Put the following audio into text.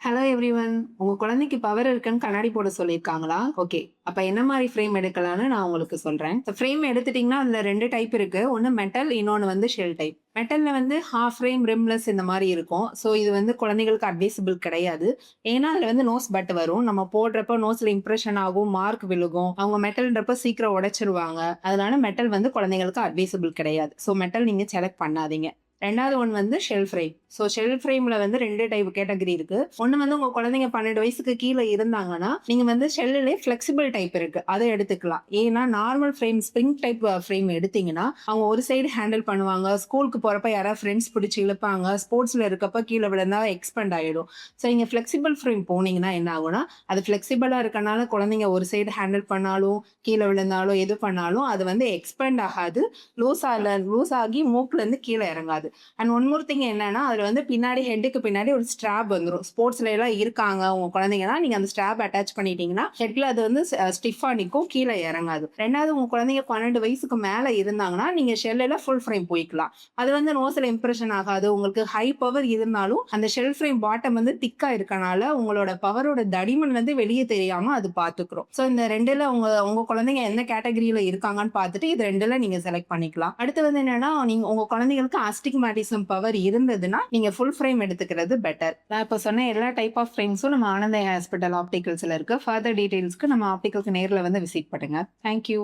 Hello everyone. உங்க குழந்தைக்கு power இருக்குன்னு கண்ணாடி போட சொல்லியிருக்காங்களா? ஓகே. அப்ப என்ன மாரி ஃப்ரேம் எடுக்கலான்னு நான் உங்களுக்கு சொல்றேன். ஃப்ரேம் எடுத்துட்டீங்கன்னா, அதுல 2 டைப் இருக்கு. ஒண்ணு மெட்டல், இன்னொன்னு வந்து ஷெல் டைப். மெட்டல்ல வந்து ஹாஃப் ஃப்ரேம், ரிம்லெஸ் இந்த மாரி இருக்கும். ஸோ இது வந்து குழந்தைகளுக்கு அட்வைசபிள் கிடையாது. ஏன்னா, அதுல வந்து நோஸ் பட் வரும். நம்ம போடுறப்ப நோஸ்ல இம்ப்ரஷன் ஆகும், மார்க் விழுகும். அவங்க மெட்டல்ன்றப்ப சீக்கிரம் உடைச்சுருவாங்க. அதனால மெட்டல் வந்து குழந்தைகளுக்கு அட்வைசபிள் கிடையாது. ஸோ மெட்டல் நீங்க செலக்ட் பண்ணாதீங்க. 2வது ஒன் வந்து ஷெல் ஃப்ரேம். ஸோ ஷெல் ஃப்ரேம்ல வந்து 2 டைப் கேட்டகரி இருக்கு. ஒண்ணு வந்து உங்க குழந்தைங்க 12 வயசுக்கு கீழ இருந்தாங்கன்னா, நீங்க வந்து ஷெல்லுலே ஃப்ளெக்சிபிள் டைப் இருக்கு. அத எடுத்துக்கலாம். ஏன்னா normal frame, spring type frame எடுத்தீங்கன்னா, அவங்க ஒரு சைடு ஹேண்டில் பண்ணுவாங்க. ஸ்கூலுக்கு போறப்ப யாராவது ஃப்ரெண்ட்ஸ் பிடிச்சு இழுப்பாங்க. ஸ்போர்ட்ஸ்ல இருக்கப்ப கீழ விழுந்தா எக்ஸ்பெண்ட் ஆயிடும். ஸோ நீங்க ஃப்ளெக்சிபிள் ஃப்ரேம் போனீங்கன்னா என்ன ஆகும்னா, அது ஃப்ளெக்சிபிளா இருக்கனால குழந்தைங்க ஒரு சைடு ஹேண்டில் பண்ணாலும், கீழ விழுந்தாலும், எது பண்ணாலும் அது வந்து எக்ஸ்பேண்ட் ஆகாது. லூஸ் ஆகி மூக்குல இருந்து கீழ இறங்காது. அண்ட் ஒன் மோர் திங் என்னன்னா, அதுல வந்து பின்னாடி ஹெட்டுக்கு பின்னாடி ஒரு ஸ்ட்ராப் வந்துரும். ஸ்போர்ட்ஸ்ல எல்லாம் இருக்காங்க உங்க குழந்தைங்கன்னா, நீங்க அந்த ஸ்ட்ராப் அட்டாச் பண்ணிட்டீங்கன்னா, ஹெட்ல அது வந்து ஸ்டிஃபா நிக்கும். கீழ இறங்காது. 2வது உங்க குழந்தைங்க 12 வயசுக்கு மேல இருந்தாங்கன்னா, நீங்க ஷெல்லுல ஃபுல் ஃப்ரேம் போய்க்கலாம். அது வந்து நோஸ்ல இம்ப்ரஷன் ஆகாது. உங்களுக்கு ஹை பவர் இருந்தாலும், அந்த ஷெல் ஃப்ரேம் பாட்டம் வந்து திக்கா இருக்கனால, உங்களோட பவரோட தடிமன் வந்து வெளிய தெரியாம அது பாத்துக்கும். சோ இந்த 2ல உங்க உங்க குழந்தைங்க எந்த கேட்டகரியில இருக்காங்கன்னு பார்த்துட்டு, இது 2ல நீங்க செலக்ட் பண்ணிக்கலாம். அடுத்து வந்து என்னன்னா, நீங்க உங்க குழந்தைகளுக்கு ஆஸ்டிக்மேட்டிசம் பவர் இருந்ததுன்னா, நீங்க ஃபுல் ஃப்ரேம் எடுத்துக்கிறது பெட்டர். நான் இப்ப சொன்ன எல்லா டைப் ஆஃப் ஃப்ரேம்ஸும் நம்ம ஆனந்த ஹாஸ்பிட்டல் ஆப்டிகல்ஸ்ல இருக்கு. ஃபர்தர் டீடைல்ஸ்க்கு நம்ம ஆப்டிகல்ஸ்க்கு நேர்ல வந்து விசிட் பண்ணுங்க. Thank you.